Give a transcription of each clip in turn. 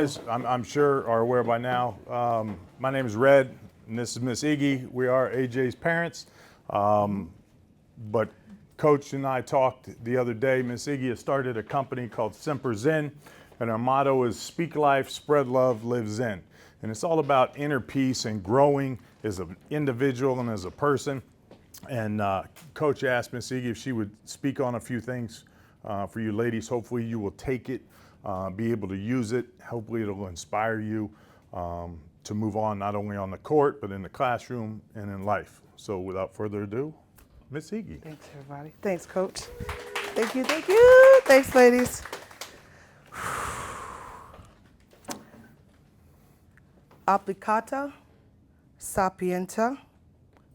I'm sure are aware by now. My name is Red, and this is Miss Iggy. We are AJ's parents. But Coach and I talked the other day. Miss Iggy has started a company called Semper Zen, and our motto is speak life, spread love, live Zen. And it's all about inner peace and growing as an individual and as a person. And Coach asked Miss Iggy if she would speak on a few things for you ladies. Hopefully you will take it, be able to use it. Hopefully it'll inspire you to move on, not only on the court, but in the classroom and in life. So without further ado, Miss Iggy. Thanks, everybody. Thanks, Coach. Thank you, thank you. Thanks, ladies. Applicata sapienta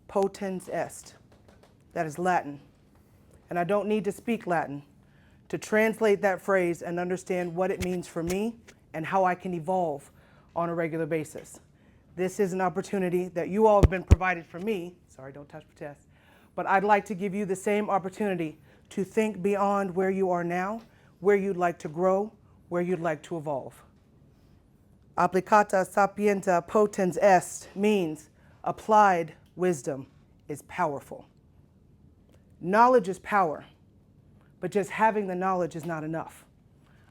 potens est. That is Latin. And I don't need to speak Latin to translate that phrase and understand what it means for me and how I can evolve on a regular basis. This is an opportunity that you all have been provided for me. Sorry, don't touch protest. But I'd like to give you the same opportunity to think beyond where you are now, where you'd like to grow, where you'd like to evolve. Applicata sapienta potens est means applied wisdom is powerful. Knowledge is power, but just having the knowledge is not enough.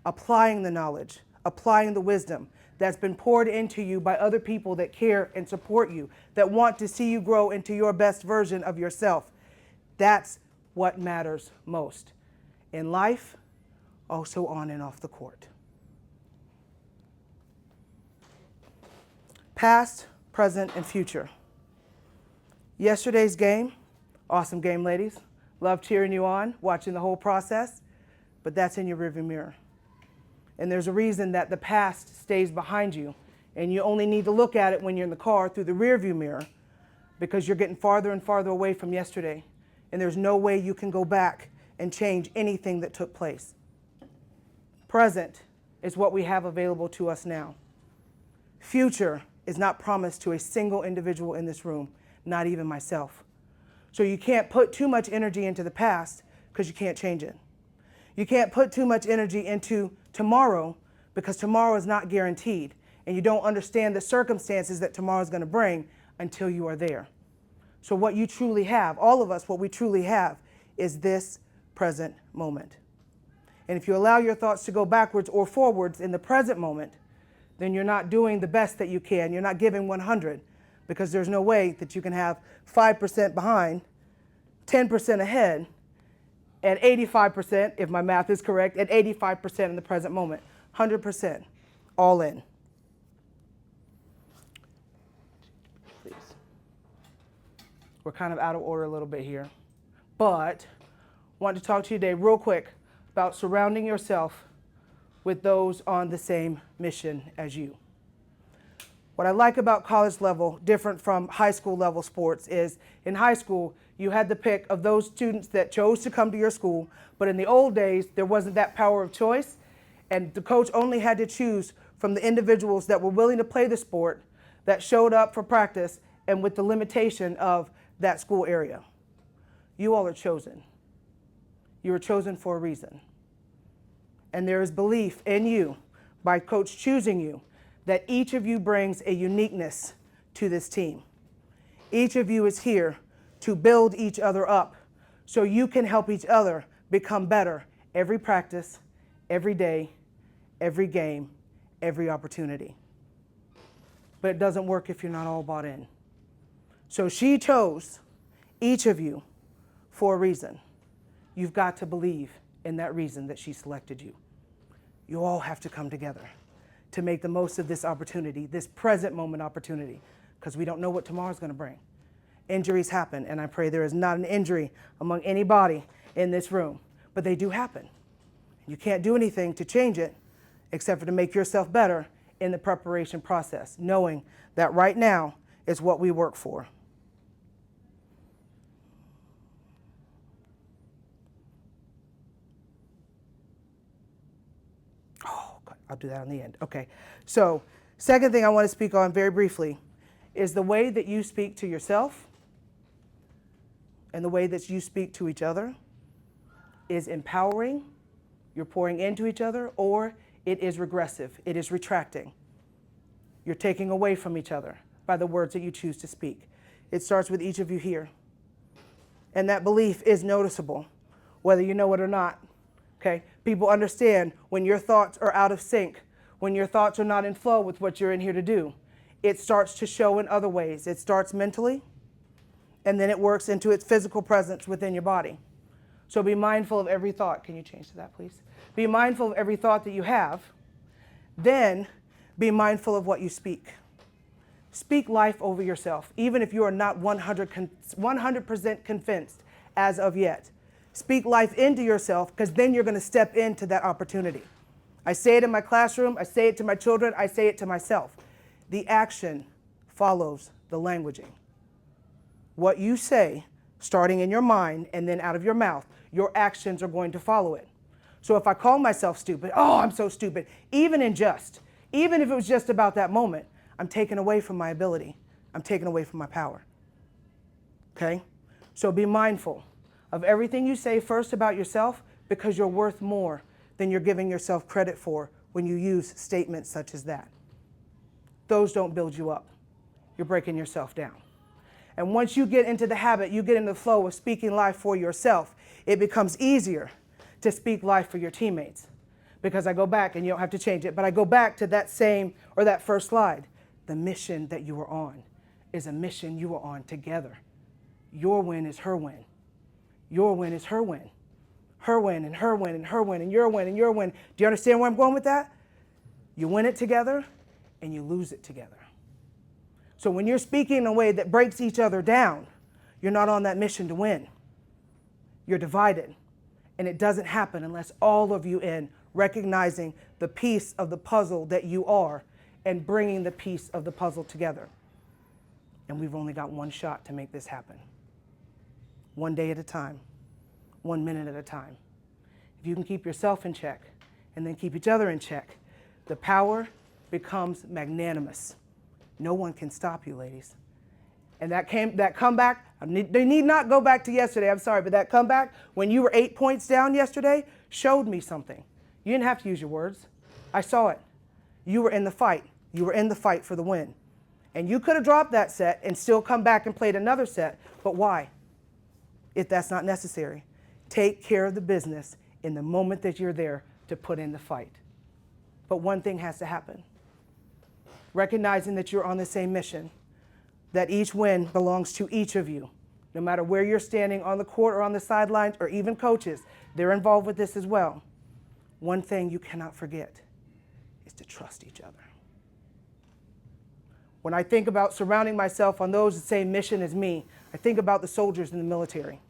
Applying the knowledge, applying the wisdom that's been poured into you by other people that care and support you, that want to see you grow into your best version of yourself, that's what matters most in life, also on and off the court. Past, present, and future. Yesterday's game, awesome game, ladies. Love cheering you on, watching the whole process, but that's in your rearview mirror. And there's a reason that the past stays behind you, and you only need to look at it when you're in the car through the rearview mirror, because you're getting farther and farther away from yesterday, and there's no way you can go back and change anything that took place. Present is what we have available to us now. Future is not promised to a single individual in this room, not even myself. So you can't put too much energy into the past because you can't change it. You can't put too much energy into tomorrow because tomorrow is not guaranteed, and you don't understand the circumstances that tomorrow is going to bring until you are there. So what you truly have, all of us, what we truly have is this present moment. And if you allow your thoughts to go backwards or forwards in the present moment, then you're not doing the best that you can. You're not giving 100, because there's no way that you can have 5% behind, 10% ahead, at 85%, if my math is correct, at 85% in the present moment. 100%, all in. Please. We're kind of out of order a little bit here, but I want to talk to you today real quick about surrounding yourself with those on the same mission as you. What I like about college level, different from high school level sports, is in high school, you had the pick of those students that chose to come to your school, but in the old days, there wasn't that power of choice, and the coach only had to choose from the individuals that were willing to play the sport, that showed up for practice, and with the limitation of that school area. You all are chosen. You were chosen for a reason. And there is belief in you, by coach choosing you, that each of you brings a uniqueness to this team. Each of you is here to build each other up so you can help each other become better every practice, every day, every game, every opportunity. But it doesn't work if you're not all bought in. So she chose each of you for a reason. You've got to believe in that reason that she selected you. You all have to come together to make the most of this opportunity, this present moment opportunity, because we don't know what tomorrow's going to bring. Injuries happen, and I pray there is not an injury among anybody in this room, but they do happen. You can't do anything to change it except for to make yourself better in the preparation process, knowing that right now is what we work for. I'll do that on the end. Okay. So, second thing I want to speak on very briefly is the way that you speak to yourself and the way that you speak to each other is empowering, you're pouring into each other, or it is regressive. It is retracting. You're taking away from each other by the words that you choose to speak. It starts with each of you here. And that belief is noticeable, whether you know it or not. Okay? People understand when your thoughts are out of sync, when your thoughts are not in flow with what you're in here to do. It starts to show in other ways. It starts mentally, and then it works into its physical presence within your body. So be mindful of every thought. Can you change to that, please? Be mindful of every thought that you have. Then be mindful of what you speak. Speak life over yourself, even if you are not 100% convinced as of yet. Speak life into yourself, because then you're going to step into that opportunity. I say it in my classroom. I say it to my children. I say it to myself. The action follows the languaging. What you say, starting in your mind and then out of your mouth, your actions are going to follow it. So if I call myself stupid, oh, I'm so stupid, even if it was just about that moment, I'm taken away from my ability. I'm taken away from my power. Okay? So be mindful of everything you say first about yourself, because you're worth more than you're giving yourself credit for when you use statements such as that. Those don't build you up. You're breaking yourself down. And once you get into the habit, you get into the flow of speaking life for yourself, it becomes easier to speak life for your teammates. Because I go back, and you don't have to change it, but I go back to that same, or that first slide. The mission that you are on is a mission you are on together. Your win is her win. Your win is her win. Her win and her win and her win and your win and your win. Do you understand where I'm going with that? You win it together and you lose it together. So when you're speaking in a way that breaks each other down, you're not on that mission to win. You're divided. And it doesn't happen unless all of you in recognizing the piece of the puzzle that you are and bringing the piece of the puzzle together. And we've only got one shot to make this happen. One day at a time. 1 minute at a time. If you can keep yourself in check and then keep each other in check, the power becomes magnanimous. No one can stop you, ladies. And that comeback, they need not go back to yesterday, I'm sorry, but that comeback when you were 8 points down yesterday showed me something. You didn't have to use your words. I saw it. You were in the fight. You were in the fight for the win. And you could have dropped that set and still come back and played another set, but why? If that's not necessary. Take care of the business in the moment that you're there to put in the fight. But one thing has to happen. Recognizing that you're on the same mission, that each win belongs to each of you. No matter where you're standing on the court or on the sidelines, or even coaches, they're involved with this as well. One thing you cannot forget is to trust each other. When I think about surrounding myself on those the same mission as me, I think about the soldiers in the military.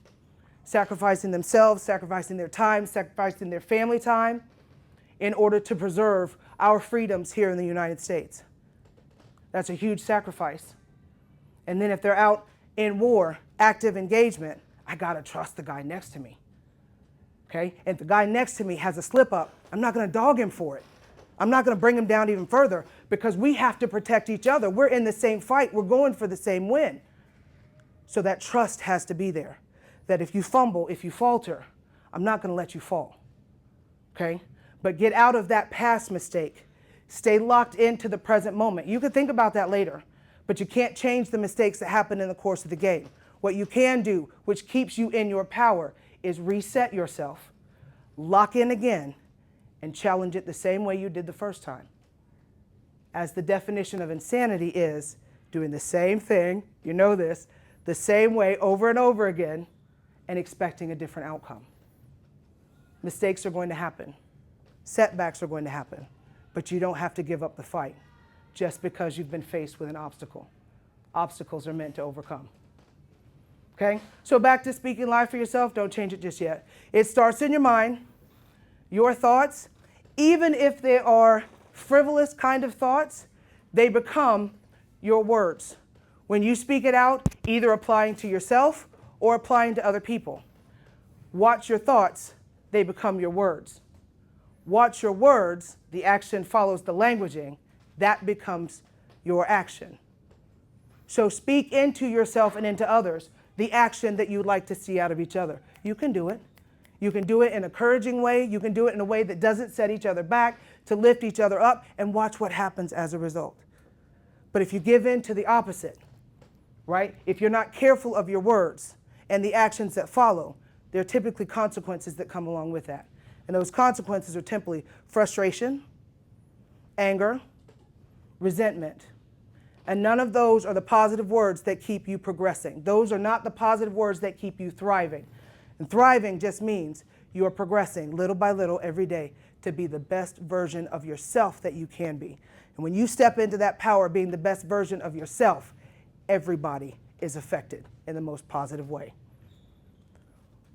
Sacrificing themselves, sacrificing their time, sacrificing their family time in order to preserve our freedoms here in the United States. That's a huge sacrifice. And then if they're out in war, active engagement, I gotta trust the guy next to me. Okay? And if the guy next to me has a slip up, I'm not gonna dog him for it. I'm not gonna bring him down even further, because we have to protect each other. We're in the same fight. We're going for the same win. So that trust has to be there. That if you fumble, if you falter, I'm not going to let you fall. Okay? But get out of that past mistake. Stay locked into the present moment. You can think about that later, but you can't change the mistakes that happen in the course of the game. What you can do, which keeps you in your power, is reset yourself, lock in again, and challenge it the same way you did the first time. As the definition of insanity is doing the same thing, you know this, the same way over and over again, and expecting a different outcome. Mistakes are going to happen. Setbacks are going to happen. But you don't have to give up the fight just because you've been faced with an obstacle. Obstacles are meant to overcome. Okay? So back to speaking life for yourself. Don't change it just yet. It starts in your mind. Your thoughts, even if they are frivolous kind of thoughts, they become your words. When you speak it out, either applying to yourself or applying to other people. Watch your thoughts, they become your words. Watch your words, the action follows the languaging, that becomes your action. So speak into yourself and into others the action that you'd like to see out of each other. You can do it. You can do it in an encouraging way. You can do it in a way that doesn't set each other back, to lift each other up, and watch what happens as a result. But if you give in to the opposite, right? If you're not careful of your words and the actions that follow, there are typically consequences that come along with that. And those consequences are typically frustration, anger, resentment. And none of those are the positive words that keep you progressing. Those are not the positive words that keep you thriving. And thriving just means you are progressing little by little every day to be the best version of yourself that you can be. And when you step into that power of being the best version of yourself, everybody is affected in the most positive way.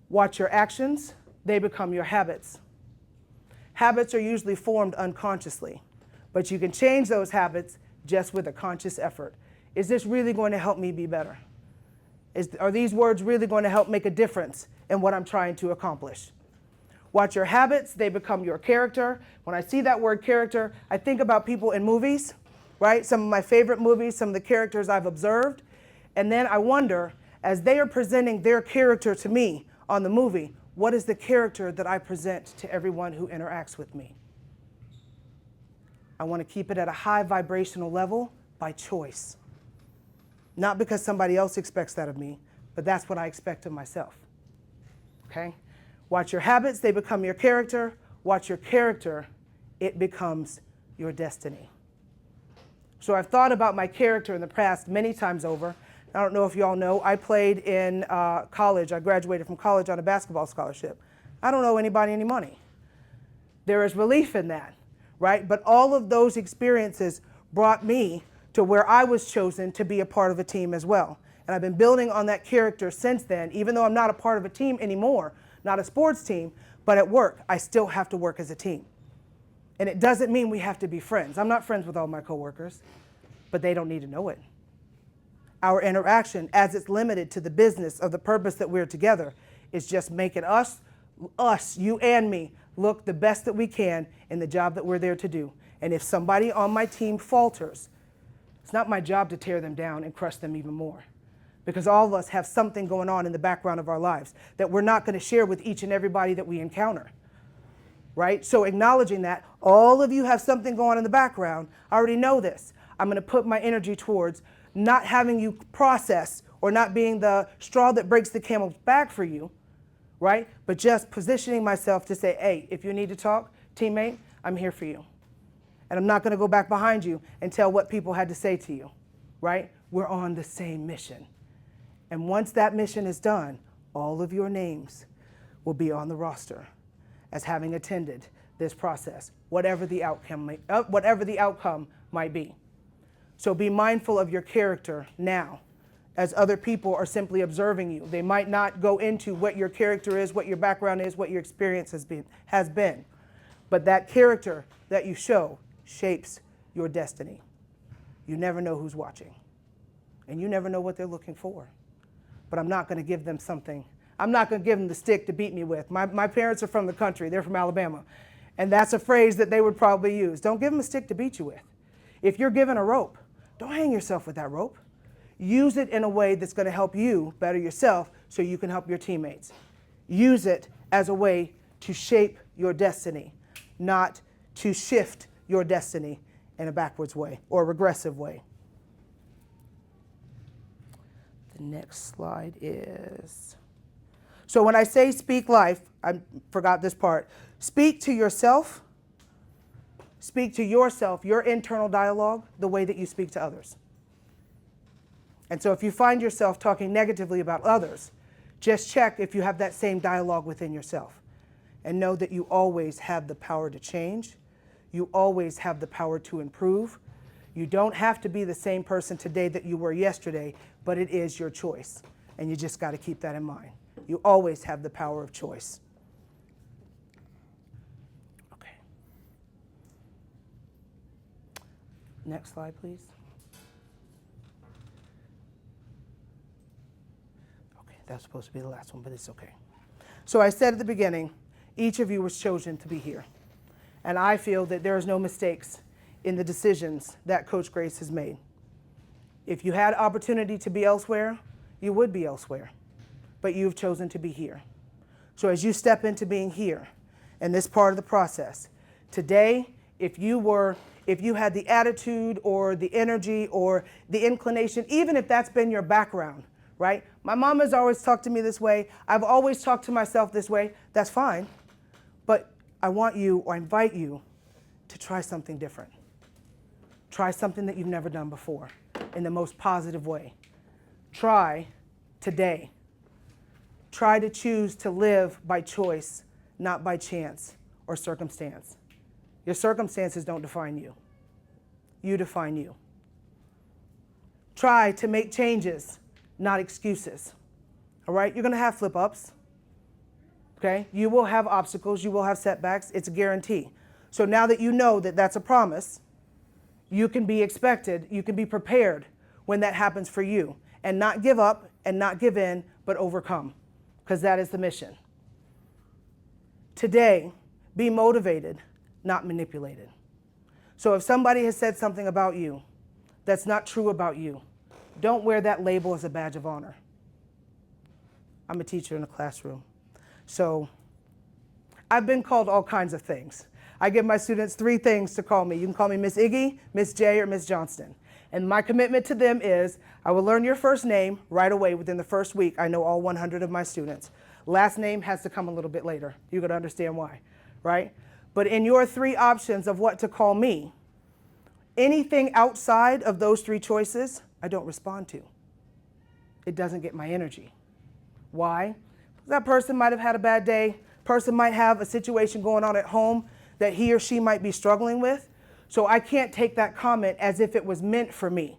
Watch your actions, they become your habits. Habits are usually formed unconsciously, but you can change those habits just with a conscious effort. Is this really going to help me be better? Are these words really going to help make a difference in what I'm trying to accomplish? Watch your habits, they become your character. When I see that word character, I think about people in movies, right? Some of my favorite movies, some of the characters I've observed. And then I wonder, as they are presenting their character to me on the movie, what is the character that I present to everyone who interacts with me? I want to keep it at a high vibrational level by choice. Not because somebody else expects that of me, but that's what I expect of myself. Okay? Watch your habits, they become your character. Watch your character, it becomes your destiny. So I've thought about my character in the past many times over. I don't know if you all know, I played in college. I graduated from college on a basketball scholarship. I don't owe anybody any money. There is relief in that, right? But all of those experiences brought me to where I was chosen to be a part of a team as well. And I've been building on that character since then, even though I'm not a part of a team anymore, not a sports team, but at work, I still have to work as a team. And it doesn't mean we have to be friends. I'm not friends with all my coworkers, but they don't need to know it. Our interaction, as it's limited to the business of the purpose that we're together, is just making us, you and me, look the best that we can in the job that we're there to do. And if somebody on my team falters, it's not my job to tear them down and crush them even more. Because all of us have something going on in the background of our lives that we're not going to share with each and everybody that we encounter. Right? So acknowledging that, all of you have something going on in the background. I already know this. I'm going to put my energy towards not having you process or not being the straw that breaks the camel's back for you, right? But just positioning myself to say, hey, if you need to talk, teammate, I'm here for you. And I'm not going to go back behind you and tell what people had to say to you, right? We're on the same mission. And once that mission is done, all of your names will be on the roster as having attended this process, whatever the outcome might be. So be mindful of your character now, as other people are simply observing you. They might not go into what your character is, what your background is, what your experience has been. But that character that you show shapes your destiny. You never know who's watching, and you never know what they're looking for. But I'm not going to give them something. I'm not going to give them the stick to beat me with. My parents are from the country. They're from Alabama. And that's a phrase that they would probably use. Don't give them a stick to beat you with. If you're given a rope, don't hang yourself with that rope. Use it in a way that's going to help you better yourself so you can help your teammates. Use it as a way to shape your destiny, not to shift your destiny in a backwards way or a regressive way. The next slide is, so when I say speak life, I forgot this part. Speak to yourself. Speak to yourself, your internal dialogue, the way that you speak to others. And so if you find yourself talking negatively about others, just check if you have that same dialogue within yourself. And know that you always have the power to change. You always have the power to improve. You don't have to be the same person today that you were yesterday, but it is your choice. And you just got to keep that in mind. You always have the power of choice. Okay. Next slide, please. Okay, that's supposed to be the last one, but it's okay. So I said at the beginning, each of you was chosen to be here. And I feel that there is no mistakes in the decisions that Coach Grace has made. If you had opportunity to be elsewhere, you would be elsewhere. But you've chosen to be here. So as you step into being here and this part of the process, today, if you had the attitude or the energy or the inclination, even if that's been your background, right? My mom has always talked to me this way. I've always talked to myself this way. That's fine. But I want you, or I invite you, to try something different. Try something that you've never done before in the most positive way. Try today. Try to choose to live by choice, not by chance or circumstance. Your circumstances don't define you. You define you. Try to make changes, not excuses. All right? You're going to have flip-ups. Okay? You will have obstacles. You will have setbacks. It's a guarantee. So now that you know that that's a promise, you can be expected, you can be prepared when that happens for you, and not give up and not give in, but overcome, because that is the mission. Today, be motivated, not manipulated. So if somebody has said something about you that's not true about you, don't wear that label as a badge of honor. I'm a teacher in a classroom. So I've been called all kinds of things. I give my students 3 things to call me. You can call me Miss Iggy, Miss J, or Miss Johnston. And my commitment to them is I will learn your first name right away within the first week. I know all 100 of my students. Last name has to come a little bit later. You're going to understand why, right? But in your 3 options of what to call me, anything outside of those 3 choices, I don't respond to. It doesn't get my energy. Why? That person might have had a bad day. Person might have a situation going on at home that he or she might be struggling with. So I can't take that comment as if it was meant for me.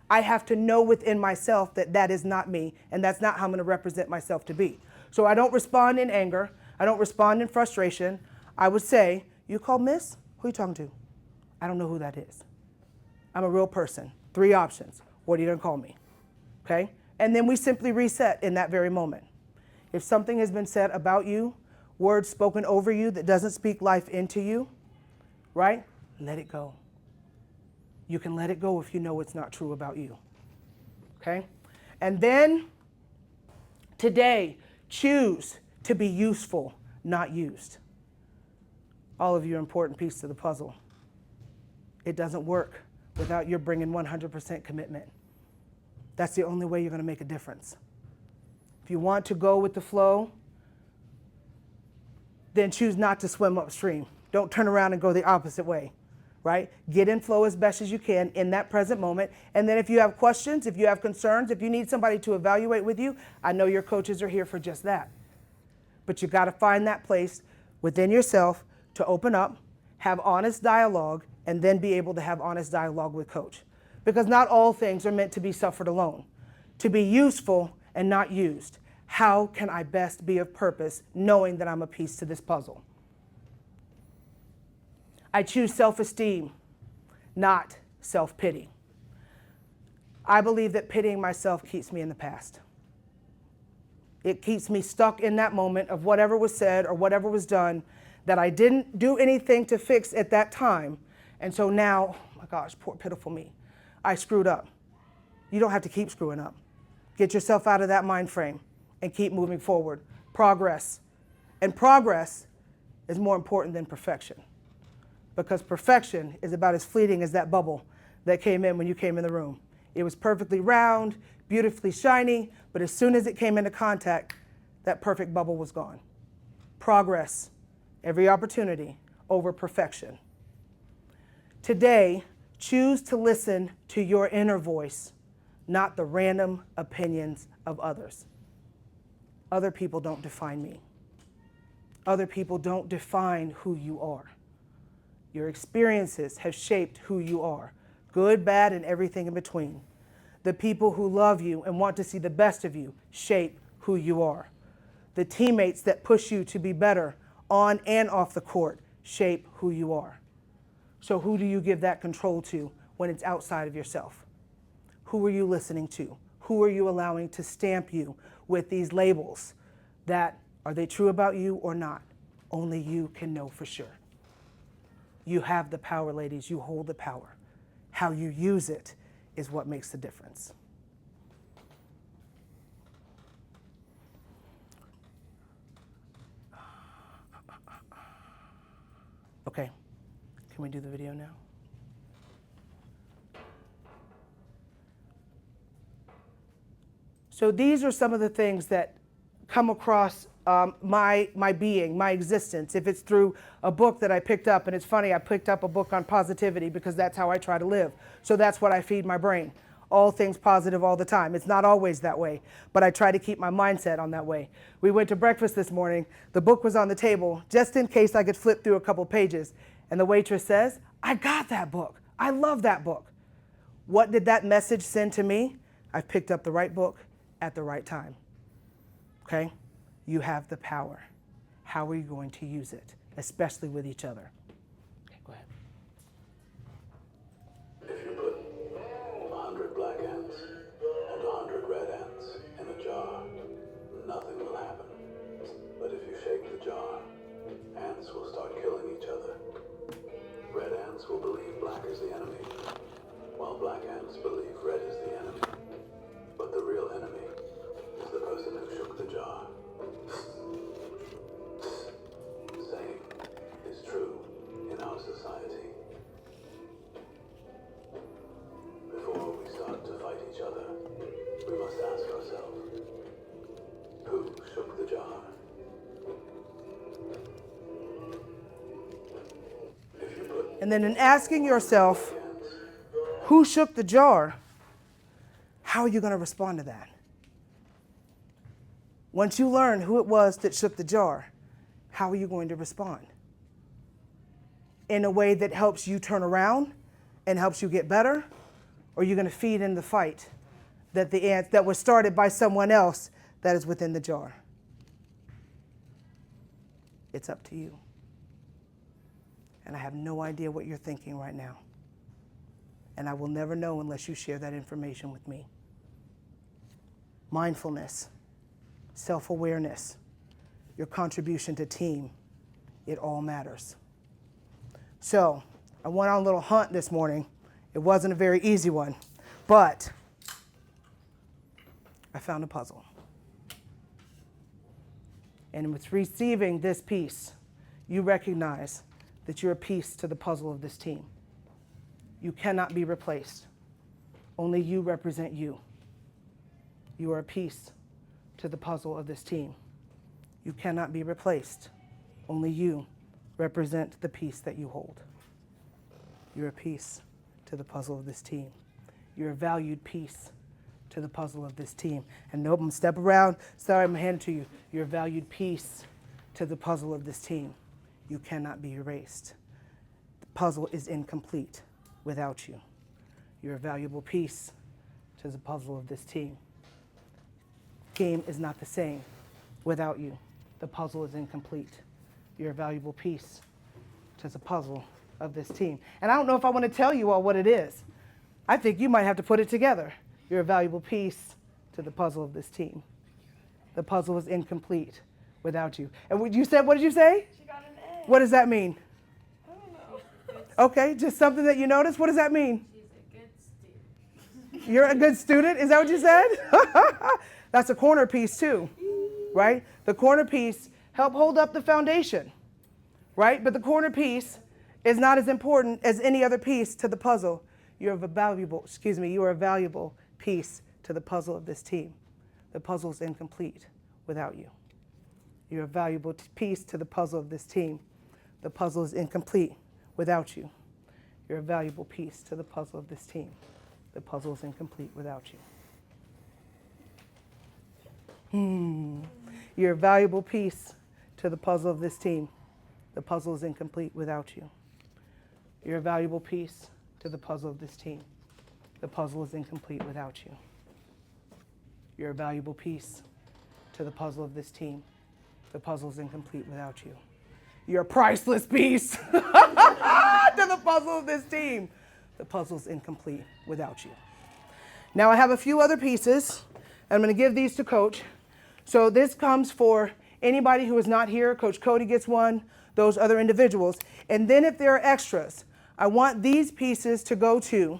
I have to know within myself that that is not me, and that's not how I'm going to represent myself to be. So I don't respond in anger. I don't respond in frustration. I would say, you called Miss? Who are you talking to? I don't know who that is. I'm a real person. 3 options. What are you going to call me? Okay? And then we simply reset in that very moment. If something has been said about you, words spoken over you that doesn't speak life into you, right? Let it go. You can let it go if you know it's not true about you. Okay? And then today, choose to be useful, not used. All of you are an important piece to the puzzle. It doesn't work without your bringing 100% commitment. That's the only way you're going to make a difference. If you want to go with the flow, then choose not to swim upstream. Don't turn around and go the opposite way, right? Get in flow as best as you can in that present moment. And then if you have questions, if you have concerns, if you need somebody to evaluate with you, I know your coaches are here for just that. But you got to find that place within yourself to open up, have honest dialogue, and then be able to have honest dialogue with coach. Because not all things are meant to be suffered alone. To be useful and not used. How can I best be of purpose knowing that I'm a piece to this puzzle? I choose self-esteem, not self-pity. I believe that pitying myself keeps me in the past. It keeps me stuck in that moment of whatever was said or whatever was done that I didn't do anything to fix at that time. And so now, oh my gosh, poor pitiful me, I screwed up. You don't have to keep screwing up. Get yourself out of that mind frame and keep moving forward. Progress. And progress is more important than perfection. Because perfection is about as fleeting as that bubble that came in when you came in the room. It was perfectly round, beautifully shiny, but as soon as it came into contact, that perfect bubble was gone. Progress, every opportunity over perfection. Today, choose to listen to your inner voice, not the random opinions of others. Other people don't define me. Other people don't define who you are. Your experiences have shaped who you are, good, bad, and everything in between. The people who love you and want to see the best of you shape who you are. The teammates that push you to be better on and off the court shape who you are. So who do you give that control to when it's outside of yourself? Who are you listening to? Who are you allowing to stamp you with these labels that, are they true about you or not? Only you can know for sure. You have the power, ladies. You hold the power. How you use it is what makes the difference. Okay, can we do the video now? So these are some of the things that come across my being, my existence. If it's through a book that I picked up, and it's funny, I picked up a book on positivity because that's how I try to live. So that's what I feed my brain. All things positive all the time. It's not always that way, but I try to keep my mindset on that way. We went to breakfast this morning. The book was on the table just in case I could flip through a couple pages. And the waitress says, I got that book. I love that book. What did that message send to me? I've picked up the right book at the right time. Okay? You have the power. How are you going to use it, especially with each other? Okay, go ahead. If you put 100 black ants and 100 red ants in a jar, nothing will happen. But if you shake the jar, ants will start killing each other. Red ants will believe black is the enemy, while black ants believe red is the enemy. But the real enemy is the person who shook the jar. Same is true in our society. Before we start to fight each other, we must ask ourselves, who shook the jar? If you put And then in asking yourself, who shook the jar? How are you going to respond to that? Once you learn who it was that shook the jar, how are you going to respond? In a way that helps you turn around and helps you get better? Or are you going to feed in the fight that was started by someone else that is within the jar? It's up to you. And I have no idea what you're thinking right now. And I will never know unless you share that information with me. Mindfulness, self-awareness, your contribution to team, it all matters. So I went on a little hunt this morning. It wasn't a very easy one, but I found a puzzle. And with receiving this piece, you recognize that you're a piece to the puzzle of this team. You cannot be replaced. Only you represent you. You are a piece to the puzzle of this team. You cannot be replaced. Only you represent the piece that you hold. You're a piece to the puzzle of this team. You're a valued piece to the puzzle of this team. And nope, I'm gonna step around. Sorry, I'm gonna hand it to you. You're a valued piece to the puzzle of this team. You cannot be erased. The puzzle is incomplete without you. You're a valuable piece to the puzzle of this team. Game is not the same without you. The puzzle is incomplete. You're a valuable piece to the puzzle of this team. And I don't know if I want to tell you all what it is. I think you might have to put it together. You're a valuable piece to the puzzle of this team. The puzzle is incomplete without you. And what did you say? She got an A. What does that mean? I don't know. Okay, just something that you noticed. What does that mean? She's a good student. You're a good student? Is that what you said? That's a corner piece too, right? The corner piece help hold up the foundation, right? But the corner piece is not as important as any other piece to the puzzle. You are a valuable piece to the puzzle of this team. The puzzle is incomplete without you. You're a valuable piece to the puzzle of this team. The puzzle is incomplete without you. You're a valuable piece to the puzzle of this team. The puzzle is incomplete without you. You're a valuable piece to the puzzle of this team. The puzzle is incomplete without you. You're a valuable piece to the puzzle of this team. The puzzle is incomplete without you. You're a valuable piece to the puzzle of this team. The puzzle is incomplete without you. You're a priceless piece to the puzzle of this team. The puzzle is incomplete without you. Now I have a few other pieces. I'm going to give these to Coach. So this comes for anybody who is not here. Coach Cody gets one, those other individuals. And then if there are extras, I want these pieces to go to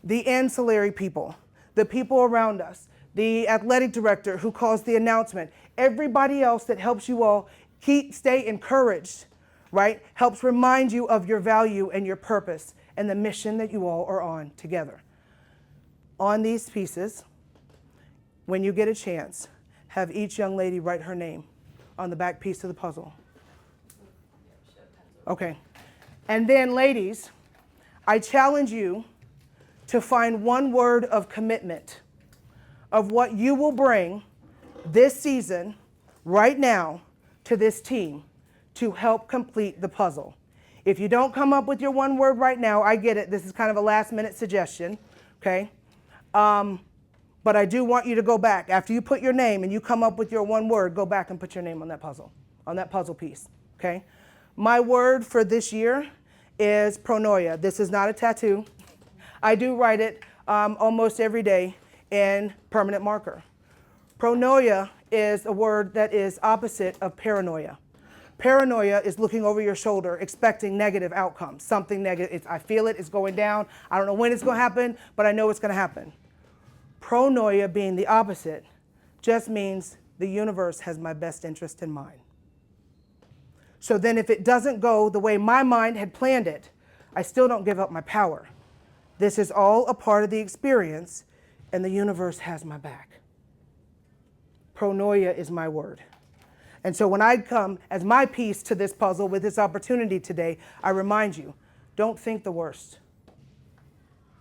the ancillary people, the people around us, the athletic director who calls the announcement, everybody else that helps you all stay encouraged, right? Helps remind you of your value and your purpose and the mission that you all are on together. On these pieces, when you get a chance, have each young lady write her name on the back piece of the puzzle. Okay. And then, ladies, I challenge you to find one word of commitment of what you will bring this season, right now, to this team to help complete the puzzle. If you don't come up with your one word right now, I get it. This is kind of a last minute suggestion, okay? But I do want you to go back. After you put your name and you come up with your one word, go back and put your name on that puzzle piece, okay? My word for this year is pronoia. This is not a tattoo. I do write it almost every day in permanent marker. Pronoia is a word that is opposite of paranoia. Paranoia is looking over your shoulder, expecting negative outcomes, something negative. I feel it, it's going down. I don't know when it's going to happen, but I know it's going to happen. Pronoia, being the opposite, just means the universe has my best interest in mind. So then if it doesn't go the way my mind had planned it, I still don't give up my power. This is all a part of the experience, and the universe has my back. Pronoia is my word. And so when I come as my piece to this puzzle with this opportunity today, I remind you, don't think the worst,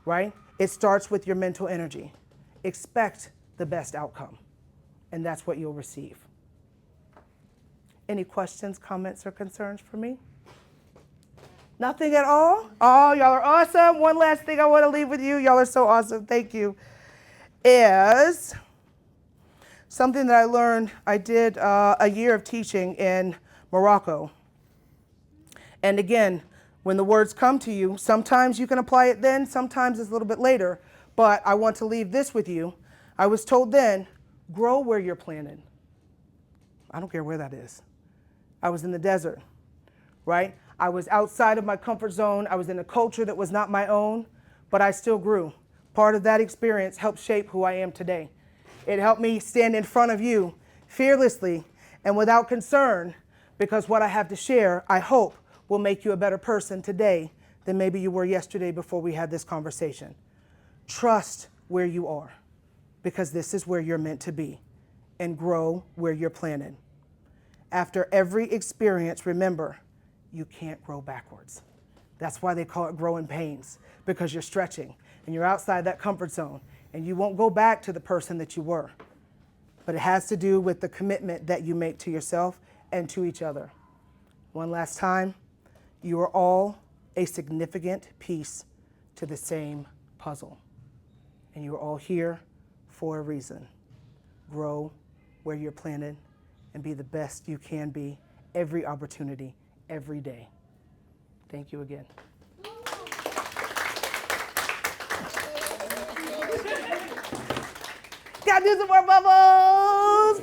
right? It starts with your mental energy. Expect the best outcome, and that's what you'll receive. Any questions, comments, or concerns for me? Nothing at all? Oh, y'all are awesome. One last thing I want to leave with you. Y'all are so awesome. Thank you. Is something that I learned. I did a year of teaching in Morocco. And again, when the words come to you, sometimes you can apply it then, sometimes it's a little bit later. But I want to leave this with you. I was told then, grow where you're planted. I don't care where that is. I was in the desert, right? I was outside of my comfort zone. I was in a culture that was not my own, but I still grew. Part of that experience helped shape who I am today. It helped me stand in front of you fearlessly and without concern, because what I have to share, I hope, will make you a better person today than maybe you were yesterday before we had this conversation. Trust where you are, because this is where you're meant to be, and grow where you're planted. After every experience, remember, you can't grow backwards. That's why they call it growing pains, because you're stretching and you're outside that comfort zone and you won't go back to the person that you were. But it has to do with the commitment that you make to yourself and to each other. One last time, you are all a significant piece to the same puzzle. And you are all here for a reason. Grow where you're planted and be the best you can be every opportunity, every day. Thank you again. Gotta do some more bubbles.